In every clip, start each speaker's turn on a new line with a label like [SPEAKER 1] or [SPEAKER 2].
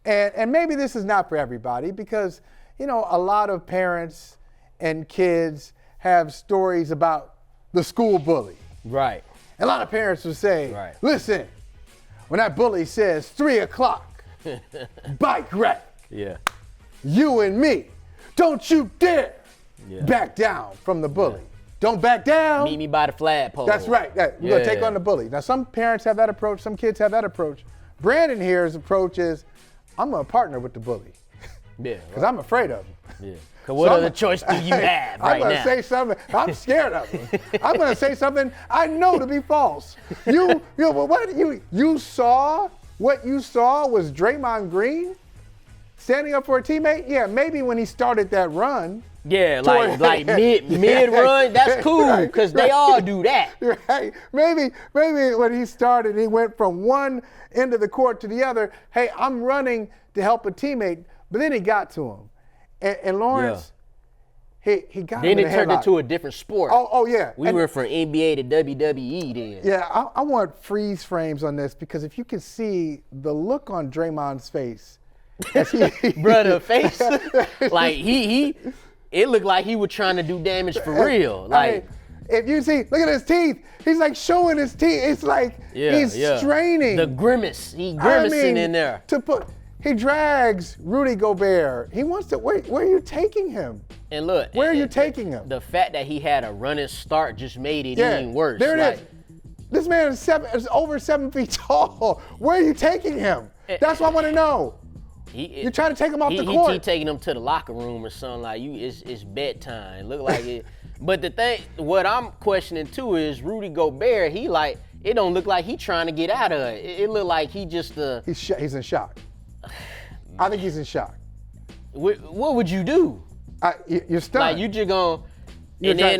[SPEAKER 1] And maybe this is not for everybody because, you know, a lot of parents and kids have stories about the school bully.
[SPEAKER 2] Right.
[SPEAKER 1] A lot of parents will say,
[SPEAKER 2] Right.
[SPEAKER 1] listen, when that bully says 3 o'clock, bike rack,
[SPEAKER 2] Yeah.
[SPEAKER 1] you and me, don't you dare
[SPEAKER 2] Yeah.
[SPEAKER 1] back down from the bully. Don't back down.
[SPEAKER 2] Meet me by the flagpole.
[SPEAKER 1] That's right. We're going to take
[SPEAKER 2] Yeah.
[SPEAKER 1] on the bully. Now, some parents have that approach. Some kids have that approach. Brandon here's approach is, I'm going to partner with the bully
[SPEAKER 2] Yeah.
[SPEAKER 1] because I'm afraid of him.
[SPEAKER 2] Yeah. Because what other choice do you have right
[SPEAKER 1] I'm going
[SPEAKER 2] now?
[SPEAKER 1] to say something. I'm scared of him. I'm going to say something I know to be false. You saw what you saw was Draymond Green standing up for a teammate? Yeah, maybe when he started that run.
[SPEAKER 2] Yeah, like mid run, that's cool because they all do that.
[SPEAKER 1] Right. Maybe when he started, he went from one end of the court to the other. Hey, I'm running to help a teammate, but then he got to him, and Lawrence, he got
[SPEAKER 2] Then
[SPEAKER 1] him in
[SPEAKER 2] it
[SPEAKER 1] the
[SPEAKER 2] turned
[SPEAKER 1] headlock.
[SPEAKER 2] into a different sport.
[SPEAKER 1] Oh yeah.
[SPEAKER 2] We went from NBA to WWE then.
[SPEAKER 1] Yeah, I want freeze frames on this because if you can see the look on Draymond's face, as
[SPEAKER 2] Brother, face like it looked like he was trying to do damage for real. Like,
[SPEAKER 1] if you see, look at his teeth. He's like showing his teeth. It's like he's straining.
[SPEAKER 2] The grimace. He grimacing in there.
[SPEAKER 1] He drags Rudy Gobert. He wants to. Where are you taking him?
[SPEAKER 2] And look,
[SPEAKER 1] where are you taking him?
[SPEAKER 2] The fact that he had a running start just made it even worse.
[SPEAKER 1] There it is. This man is over 7 feet tall. Where are you taking him? That's what I want to know. You're trying to take him off the court.
[SPEAKER 2] He taking him to the locker room or something like you. It's bedtime. Look like it. But the thing, what I'm questioning too is Rudy Gobert. It don't look like he trying to get out of it. It look like he just
[SPEAKER 1] He's in shock. I think he's in shock.
[SPEAKER 2] What would you do?
[SPEAKER 1] You're stunned.
[SPEAKER 2] Like you just gonna. And then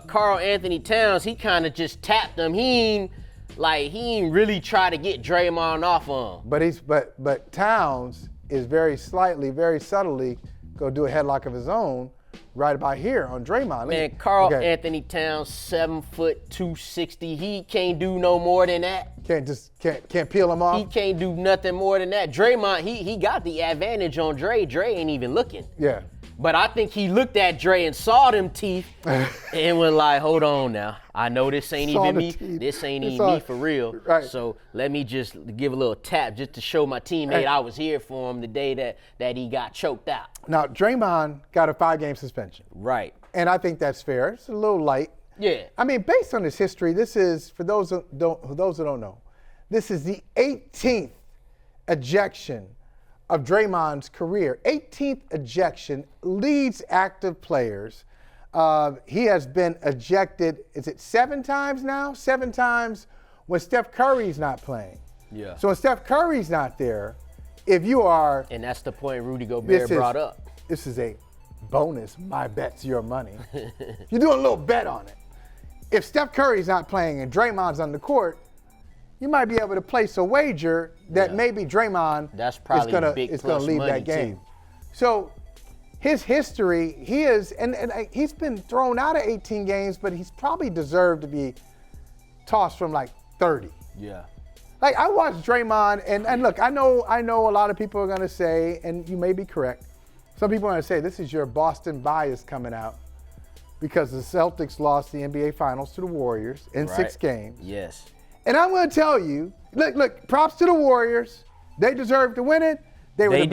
[SPEAKER 2] Karl Anthony Towns, he kind of just tapped him. He ain't really try to get Draymond off on him.
[SPEAKER 1] But Towns is very subtly go do a headlock of his own right about here on Draymond.
[SPEAKER 2] Man, Karl Anthony Towns, 7 foot 260. He can't do no more than that.
[SPEAKER 1] Can't peel him off.
[SPEAKER 2] He can't do nothing more than that. Draymond, he got the advantage on Dre. Dre ain't even looking.
[SPEAKER 1] Yeah.
[SPEAKER 2] But I think he looked at Dre and saw them teeth and was like, hold on now. I know this ain't even me. This ain't even me for real.
[SPEAKER 1] Right.
[SPEAKER 2] So let me just give a little tap just to show my teammate I was here for him the day that he got choked out.
[SPEAKER 1] Now, Draymond got a 5-game suspension.
[SPEAKER 2] Right.
[SPEAKER 1] And I think that's fair. It's a little light.
[SPEAKER 2] Yeah.
[SPEAKER 1] I mean, based on his history, this is, for those who don't know, this is the 18th ejection of Draymond's career. 18th ejection, leads active players. He has been ejected, is it 7 times now? 7 times when Steph Curry's not playing.
[SPEAKER 2] Yeah.
[SPEAKER 1] So when Steph Curry's not there, if you are...
[SPEAKER 2] And that's the point Rudy Gobert brought up.
[SPEAKER 1] This is a bonus, my bet's your money. You're doing a little bet on it. If Steph Curry's not playing and Draymond's on the court, you might be able to place a wager that maybe Draymond is going to leave that game.
[SPEAKER 2] Too.
[SPEAKER 1] So his history, and he's been thrown out of 18 games, but he's probably deserved to be tossed from like 30.
[SPEAKER 2] Yeah.
[SPEAKER 1] Like I watched Draymond, and look, I know a lot of people are going to say, and you may be correct, some people are going to say this is your Boston bias coming out because the Celtics lost the NBA Finals to the Warriors in 6 games.
[SPEAKER 2] Yes.
[SPEAKER 1] And I'm going to tell you, look, props to the Warriors. They deserved to win it. They were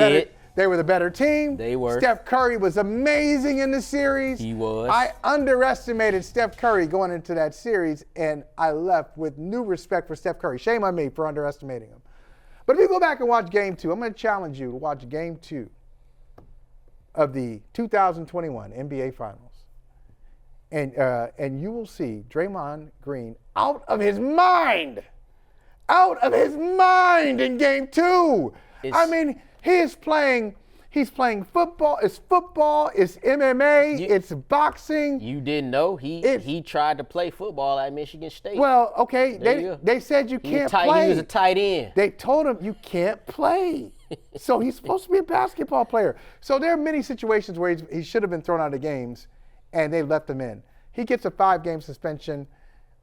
[SPEAKER 1] the better team.
[SPEAKER 2] They were.
[SPEAKER 1] Steph Curry was amazing in the series.
[SPEAKER 2] He was.
[SPEAKER 1] I underestimated Steph Curry going into that series, and I left with new respect for Steph Curry. Shame on me for underestimating him. But if you go back and watch Game 2, I'm going to challenge you to watch Game 2 of the 2021 NBA Finals. And you will see Draymond Green out of his mind in Game 2. I mean, he's playing football. It's MMA. It's boxing.
[SPEAKER 2] You didn't know he tried to play football at Michigan State.
[SPEAKER 1] Well, okay, they said you can't play.
[SPEAKER 2] He was a tight end.
[SPEAKER 1] They told him you can't play. So he's supposed to be a basketball player. So there are many situations where he should have been thrown out of games, and they let him in. He gets a 5-game suspension.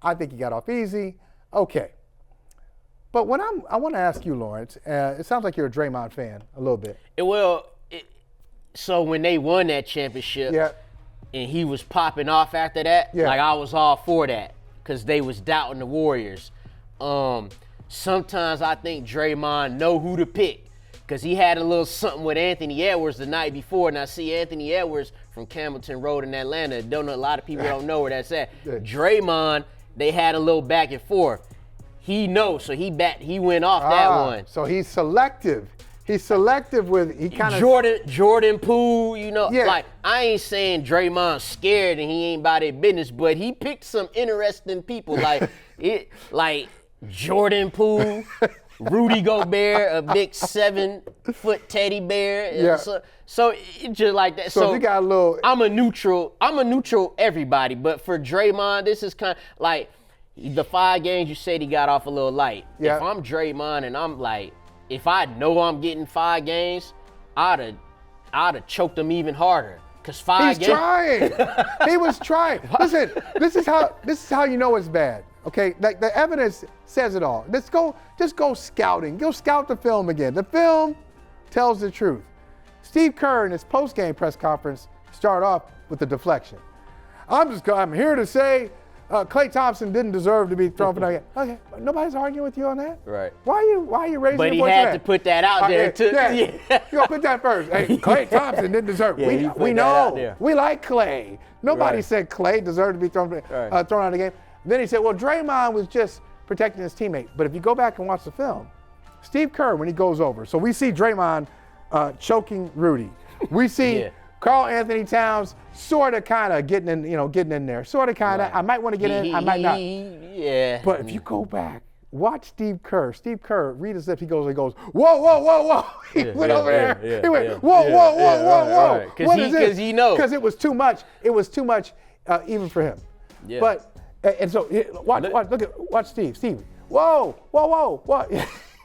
[SPEAKER 1] I think he got off easy. Okay. But I want to ask you, Lawrence. It sounds like you're a Draymond fan a little bit.
[SPEAKER 2] So when they won that championship,
[SPEAKER 1] Yeah.
[SPEAKER 2] and he was popping off after that,
[SPEAKER 1] Yeah.
[SPEAKER 2] like I was all for that because they was doubting the Warriors. Sometimes I think Draymond know who to pick because he had a little something with Anthony Edwards the night before. And I see Anthony Edwards from Campbellton Road in Atlanta. Don't know, a lot of people don't know where that's at.
[SPEAKER 1] Yeah.
[SPEAKER 2] Draymond, they had a little back and forth. He knows, so he went off that one.
[SPEAKER 1] So he's selective. He's selective with, he kind of.
[SPEAKER 2] Jordan Poole,
[SPEAKER 1] Yeah.
[SPEAKER 2] like I ain't saying Draymond's scared and he ain't about their business, but he picked some interesting people like Jordan Poole, Rudy Gobert, a big 7-foot teddy bear.
[SPEAKER 1] Yeah.
[SPEAKER 2] So it just like that.
[SPEAKER 1] So if you got a little.
[SPEAKER 2] I'm a neutral everybody, but for Draymond, this is kind of like the 5 games you said he got off a little light.
[SPEAKER 1] Yeah.
[SPEAKER 2] If I'm Draymond and I'm like, if I know I'm getting 5 games, I'd have choked him even harder. Cause 5
[SPEAKER 1] He's
[SPEAKER 2] games.
[SPEAKER 1] trying. He was trying. Listen, this is how you know it's bad. Okay, like the evidence says it all. Just go scouting. Go scout the film again. The film tells the truth. Steve Kerr in his post-game press conference started off with the deflection. I'm here to say Klay Thompson didn't deserve to be thrown for that game. Okay, nobody's arguing with you on that.
[SPEAKER 2] Right.
[SPEAKER 1] Why are you raising
[SPEAKER 2] But
[SPEAKER 1] your
[SPEAKER 2] he
[SPEAKER 1] voice for
[SPEAKER 2] had
[SPEAKER 1] that?
[SPEAKER 2] to put that out there too.
[SPEAKER 1] Yeah. You gotta put that first. Hey, Klay Thompson didn't deserve it.
[SPEAKER 2] Yeah, he put
[SPEAKER 1] we
[SPEAKER 2] that out
[SPEAKER 1] know.
[SPEAKER 2] there.
[SPEAKER 1] We like Klay. Nobody
[SPEAKER 2] Right.
[SPEAKER 1] said Klay deserved to be thrown out of the game. Then he said, well, Draymond was just protecting his teammate. But if you go back and watch the film, Steve Kerr, when he goes over, so we see Draymond choking Rudy. We see
[SPEAKER 2] Yeah.
[SPEAKER 1] Karl Anthony Towns sort of kind of getting in there. Sort of kind of.
[SPEAKER 2] Right.
[SPEAKER 1] I might want to get in. I might not.
[SPEAKER 2] Yeah.
[SPEAKER 1] But if you go back, watch Steve Kerr, read his lips. He goes, whoa. He went over there. He went, whoa.
[SPEAKER 2] Because he knows.
[SPEAKER 1] Because it was too much. It was too much even for him.
[SPEAKER 2] Yeah.
[SPEAKER 1] But, and so, watch Steve. Steve, whoa.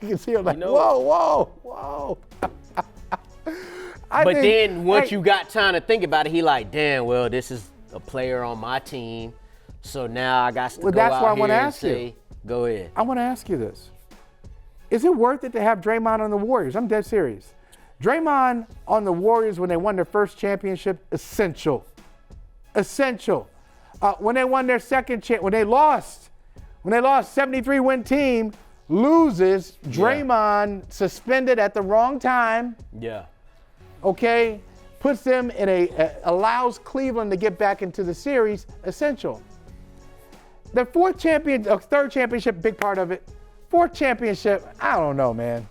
[SPEAKER 1] You can see him like, whoa.
[SPEAKER 2] But then once you got time to think about it, he like, damn, well, this is a player on my team. So now I got to go
[SPEAKER 1] that's
[SPEAKER 2] out
[SPEAKER 1] why I
[SPEAKER 2] here
[SPEAKER 1] wanna
[SPEAKER 2] and
[SPEAKER 1] ask you.
[SPEAKER 2] say, go ahead.
[SPEAKER 1] I want to ask you this. Is it worth it to have Draymond on the Warriors? I'm dead serious. Draymond on the Warriors when they won their first championship, essential. When they won their second when they lost 73-win team, loses, Draymond suspended at the wrong time.
[SPEAKER 2] Yeah.
[SPEAKER 1] Okay, puts them in allows Cleveland to get back into the series, essential. The third championship, big part of it. Fourth championship, I don't know, man.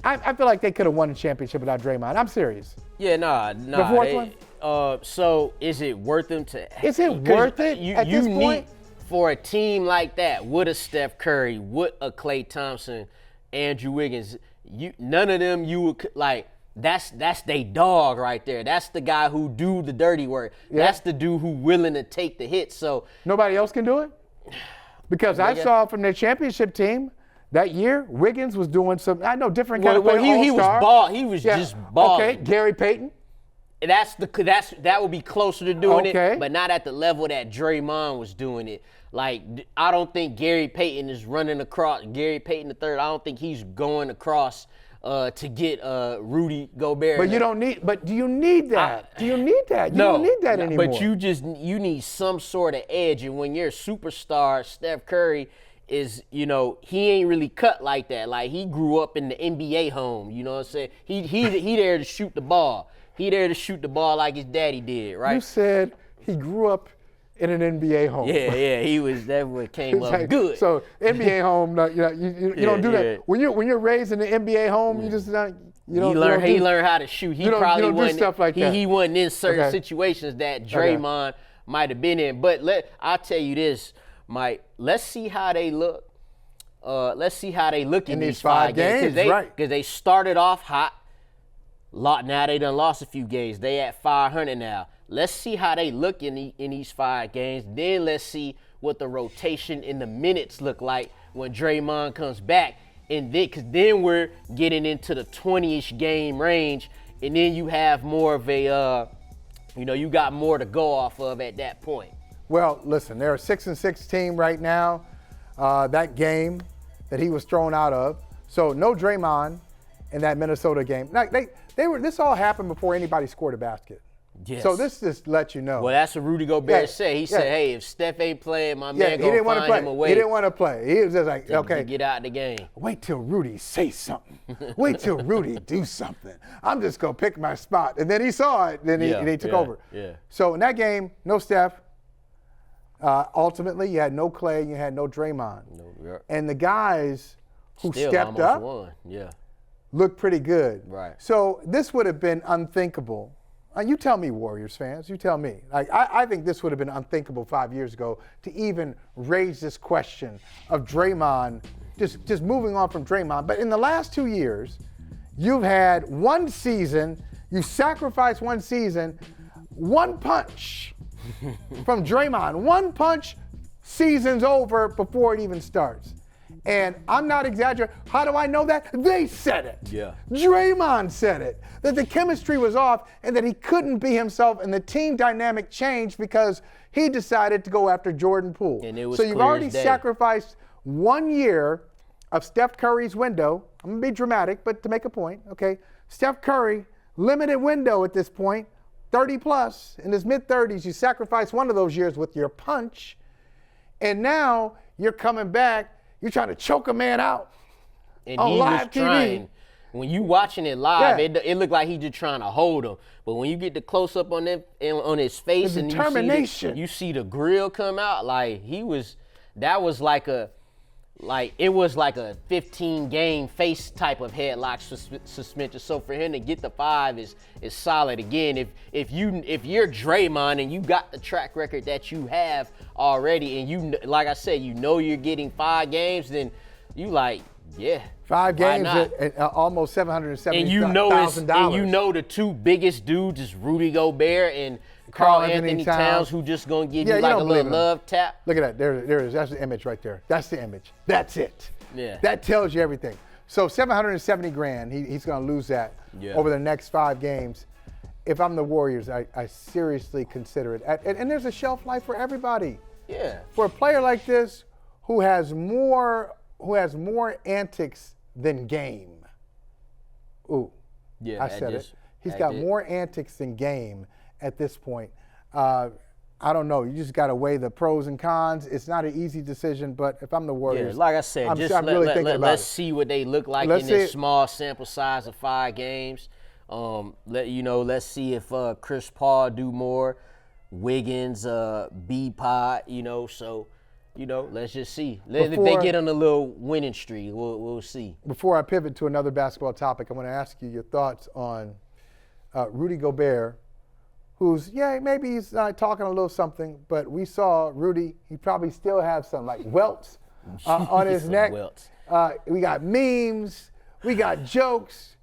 [SPEAKER 1] I feel like they could have won the championship without Draymond. I'm serious.
[SPEAKER 2] Yeah, nah.
[SPEAKER 1] The fourth one?
[SPEAKER 2] So is it worth them to?
[SPEAKER 1] Is it worth it at this point?
[SPEAKER 2] For a team like that, with a Steph Curry, with a Klay Thompson, Andrew Wiggins, none of them you would like. That's they dog right there. That's the guy who do the dirty work.
[SPEAKER 1] Yeah.
[SPEAKER 2] That's the dude who willing to take the hit. So
[SPEAKER 1] nobody else can do it? Because I saw from their championship team that year, Wiggins was doing some, I know, different kind of play,
[SPEAKER 2] he was
[SPEAKER 1] all-star.
[SPEAKER 2] ball. He was just balling.
[SPEAKER 1] Okay, Gary Payton.
[SPEAKER 2] That would be closer to doing
[SPEAKER 1] Okay.
[SPEAKER 2] it, but not at the level that Draymond was doing it. Like, I don't think Gary Payton is running across, Gary Payton III, I don't think he's going across to get Rudy Gobert.
[SPEAKER 1] But do you need that? Do you need that? You
[SPEAKER 2] No,
[SPEAKER 1] don't need that anymore.
[SPEAKER 2] But you need some sort of edge, and when you're a superstar, Steph Curry is, he ain't really cut like that. Like, he grew up in the NBA home, you know what I'm saying? He there to shoot the ball. He there to shoot the ball like his daddy did, right?
[SPEAKER 1] You said he grew up in an NBA home.
[SPEAKER 2] Yeah, he was. That what came up
[SPEAKER 1] Like,
[SPEAKER 2] good.
[SPEAKER 1] So NBA home, you don't do that. When you're raised in the NBA home, you just not. You don't.
[SPEAKER 2] He learned how to shoot. He probably
[SPEAKER 1] you don't
[SPEAKER 2] wasn't.
[SPEAKER 1] do stuff like that.
[SPEAKER 2] He wasn't in certain
[SPEAKER 1] Okay.
[SPEAKER 2] situations that Draymond might have been in. But I'll tell you this, Mike. Let's see how they look. Let's see how they look in these 5 games. Because they started off hot. Now they done lost a few games. They at 500 now. Let's see how they look in these 5 games. Then let's see what the rotation in the minutes look like when Draymond comes back. And then, because then we're getting into the 20-ish game range, and then you have more of a, you got more to go off of at that point.
[SPEAKER 1] Well, listen, they're a 6-6 team right now. That game that he was thrown out of. So no Draymond in that Minnesota game. Like this all happened before anybody scored a basket.
[SPEAKER 2] Yes.
[SPEAKER 1] So this just lets you know.
[SPEAKER 2] Well, that's what Rudy Gobert said. He said, "Hey, if Steph ain't playing, my man gonna find him a way."
[SPEAKER 1] He didn't want to play. He was just like, okay,
[SPEAKER 2] to get out the game.
[SPEAKER 1] Wait till Rudy say something. Wait till Rudy do something. I'm just gonna pick my spot. And then he saw it. Then he took over.
[SPEAKER 2] Yeah.
[SPEAKER 1] So in that game, no Steph. Ultimately, you had no Clay. You had no Draymond. And the guys who
[SPEAKER 2] Still
[SPEAKER 1] stepped
[SPEAKER 2] almost
[SPEAKER 1] up
[SPEAKER 2] won. Yeah.
[SPEAKER 1] looked pretty good.
[SPEAKER 2] Right.
[SPEAKER 1] So this would have been unthinkable. You tell me, Warriors fans. You tell me. Like I think this would have been unthinkable 5 years ago to even raise this question of Draymond, just moving on from Draymond. But in the last 2 years, you've had one season. You sacrificed one season, one punch from Draymond. One punch, season's over before it even starts. And I'm not exaggerating. How do I know that? They said it.
[SPEAKER 2] Yeah.
[SPEAKER 1] Draymond said it. That the chemistry was off and that he couldn't be himself, and the team dynamic changed because he decided to go after Jordan Poole.
[SPEAKER 2] And it was
[SPEAKER 1] so you've
[SPEAKER 2] clear
[SPEAKER 1] already
[SPEAKER 2] as day.
[SPEAKER 1] sacrificed 1 year of Steph Curry's window. I'm going to be dramatic, but to make a point, okay? Steph Curry, limited window at this point, 30 plus, in his mid-30s. You sacrificed one of those years with your punch, and now you're coming back. You're trying to choke a man out
[SPEAKER 2] And
[SPEAKER 1] on
[SPEAKER 2] he
[SPEAKER 1] live
[SPEAKER 2] was
[SPEAKER 1] TV.
[SPEAKER 2] trying. When you watching it live,
[SPEAKER 1] Yeah.
[SPEAKER 2] it looked like he just trying to hold him. But when you get the close up on his face
[SPEAKER 1] The
[SPEAKER 2] and
[SPEAKER 1] determination.
[SPEAKER 2] you see the grill come out, like that was like a 15 game face type of headlock suspension. So for him to get the 5 is solid. Again, if you're Draymond and you got the track record that you have already, and you, like I said, you know you're getting 5 games, then you like, yeah.
[SPEAKER 1] 5 games
[SPEAKER 2] why not?
[SPEAKER 1] at almost $770,000.
[SPEAKER 2] And you know the two biggest dudes is Rudy Gobert and Karl Anthony Towns, who just gonna give you like a little love tap.
[SPEAKER 1] Look at that. There it is. That's the image right there. That's the image. That's it.
[SPEAKER 2] Yeah.
[SPEAKER 1] That tells you everything. So $770,000. He's gonna lose that over the next 5 games. If I'm the Warriors, I seriously consider it. And there's a shelf life for everybody.
[SPEAKER 2] Yeah.
[SPEAKER 1] For a player like this who has more antics than game. Ooh.
[SPEAKER 2] Yeah.
[SPEAKER 1] I said it. He's got more antics than game at this point. I don't know. You just got to weigh the pros and cons. It's not an easy decision, but if I'm the Warriors,
[SPEAKER 2] like I said, let's see what they look like in this small sample size of 5 games. Let's see if Chris Paul do more, Wiggins, B-Pod, let's just see. If they get on a little winning streak, we'll see.
[SPEAKER 1] Before I pivot to another basketball topic, I want to ask you your thoughts on Rudy Gobert, who's, maybe he's talking a little something, but we saw Rudy, he probably still has some like welts on his neck.
[SPEAKER 2] Welts.
[SPEAKER 1] We got memes, we got jokes,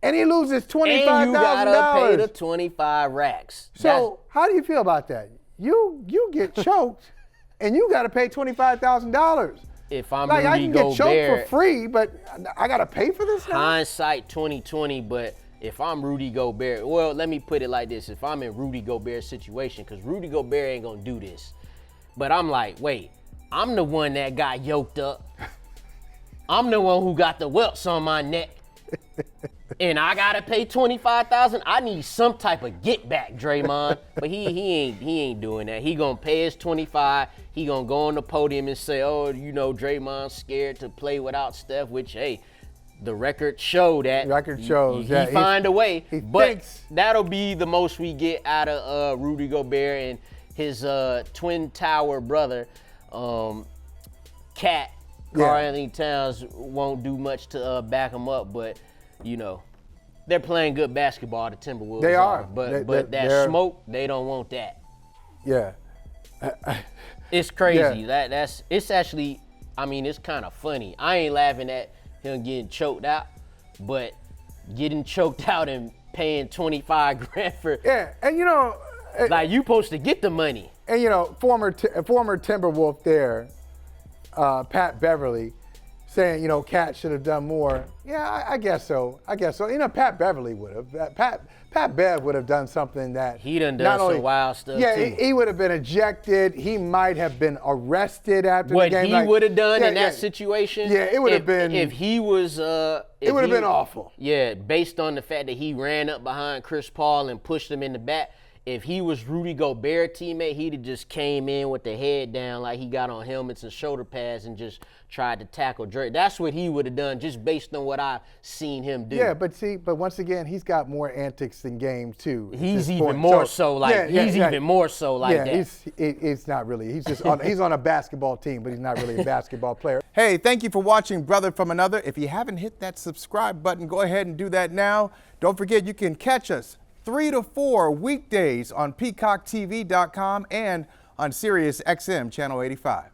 [SPEAKER 1] and he loses $25,000.
[SPEAKER 2] And you gotta pay the 25 racks.
[SPEAKER 1] So how do you feel about that? You get choked, and you got to pay $25,000.
[SPEAKER 2] If I'm
[SPEAKER 1] like,
[SPEAKER 2] Rudy
[SPEAKER 1] I can get choked
[SPEAKER 2] Gobert,
[SPEAKER 1] for free, but I got to pay for this now?
[SPEAKER 2] Hindsight 2020, but if I'm Rudy Gobert, well, let me put it like this. If I'm in Rudy Gobert's situation, because Rudy Gobert ain't going to do this. But I'm like, wait, I'm the one that got yoked up. I'm the one who got the welts on my neck. And I got to pay $25,000. I need some type of get back, Draymond. But he ain't doing that. He going to pay his 25. He going to go on the podium and say, Draymond's scared to play without Steph, which, hey, the record show that.
[SPEAKER 1] Record shows.
[SPEAKER 2] He find a way. But
[SPEAKER 1] thinks.
[SPEAKER 2] That'll be the most we get out of Rudy Gobert and his twin tower brother, Cat. Karl Anthony Towns won't do much to back him up, but, they're playing good basketball, the Timberwolves.
[SPEAKER 1] They are.
[SPEAKER 2] But that smoke, they don't want that.
[SPEAKER 1] Yeah.
[SPEAKER 2] It's crazy. Yeah. It's actually, it's kind of funny. I ain't laughing at him getting choked out, but getting choked out and paying $25,000 for.
[SPEAKER 1] Yeah, and
[SPEAKER 2] like you supposed to get the money.
[SPEAKER 1] And former Timberwolf there, Pat Beverly, saying, you know, Cat should have done more. Yeah, I guess so. I guess so. You know, Pat Beverly would have. Pat Bev would have done something that
[SPEAKER 2] he done some wild stuff.
[SPEAKER 1] Yeah,
[SPEAKER 2] too.
[SPEAKER 1] he would have been ejected. He might have been arrested after
[SPEAKER 2] what
[SPEAKER 1] the game.
[SPEAKER 2] What he would have done in that situation.
[SPEAKER 1] Yeah, it would have been.
[SPEAKER 2] If he was.
[SPEAKER 1] It would have been awful.
[SPEAKER 2] Yeah, based on the fact that he ran up behind Chris Paul and pushed him in the back. If he was Rudy Gobert teammate, he'd have just came in with the head down like he got on helmets and shoulder pads and just tried to tackle Dre. That's what he would have done just based on what I've seen him do.
[SPEAKER 1] Yeah, but once again, he's got more antics in game too.
[SPEAKER 2] He's even more so like that.
[SPEAKER 1] It's not really. He's just he's on a basketball team, but he's not really a basketball player. Hey, thank you for watching Brother from Another. If you haven't hit that subscribe button, go ahead and do that now. Don't forget you can catch us 3 to 4 weekdays on PeacockTV.com and on Sirius XM Channel 85.